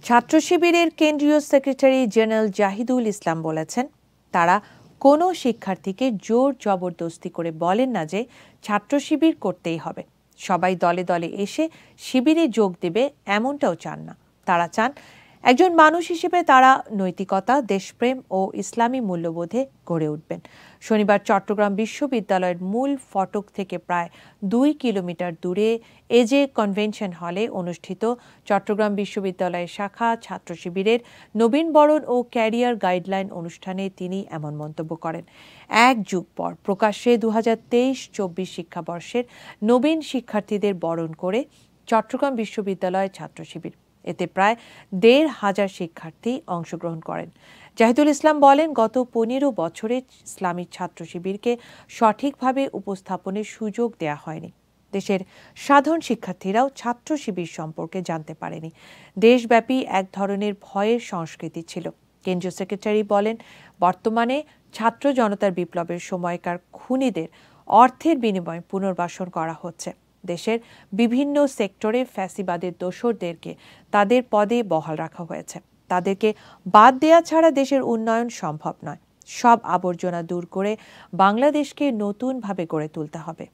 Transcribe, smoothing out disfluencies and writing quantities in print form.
ছাত্র শিবিরের কেন্দ্রীয় সেক্রেটারি জেনারেল জাহিদুল ইসলাম বলেছেন, তারা কোনো শিক্ষার্থীকে জোর জবরদস্তি করে বলেন না যে ছাত্র শিবির করতেই হবে। সবাই দলে দলে এসে শিবিরে যোগ দেবে এমনটাও চান না। তারা চান একজন মানুষ হিসেবে তারা নৈতিকতা, দেশপ্রেম ও ইসলামী মূল্যবোধে গড়ে উঠবেন। শনিবার চট্টগ্রাম বিশ্ববিদ্যালয়ের মূল ফটক থেকে প্রায় 2 কিলোমিটার দূরে এজে কনভেনশন হলে অনুষ্ঠিত চট্টগ্রাম বিশ্ববিদ্যালয়ের শাখা ছাত্র শিবিরের নবীনবরণ ও ক্যারিয়ার গাইডলাইন অনুষ্ঠানে তিনি এমন মন্তব্য করেন। এক যুগ পর প্রকাশ্যে 2023-24 শিক্ষাবর্ষের নবীন শিক্ষার্থীদের বরণ করে চট্টগ্রাম বিশ্ববিদ্যালয়ের ছাত্র শিবির। এতে প্রায় 1,500 শিক্ষার্থী অংশগ্রহণ করেন। জাহিদুল ইসলাম বলেন, গত 15 বছরে ইসলামী ছাত্র শিবিরকে সঠিকভাবে উপস্থাপনের সুযোগ দেয়া হয়নি। দেশের সাধারণ শিক্ষার্থীরাও ছাত্র শিবির সম্পর্কে জানতে পারেনি। দেশব্যাপী এক ধরনের ভয়ের সংস্কৃতি ছিল। কেন্দ্রীয় সেক্রেটারি বলেন, বর্তমানে ছাত্র জনতার বিপ্লবের সময়কার খুনিদের অর্থের বিনিময়ে পুনর্বাসন করা হচ্ছে। দেশের বিভিন্ন সেক্টরে ফ্যাসিবাদের দোসরদেরকে তাদের পদে বহাল রাখা হয়েছে। তাদেরকে বাদ দেয়া ছাড়া দেশের উন্নয়ন সম্ভব নয়। সব আবর্জনা দূর করে বাংলাদেশকে নতুনভাবে গড়ে তুলতে হবে।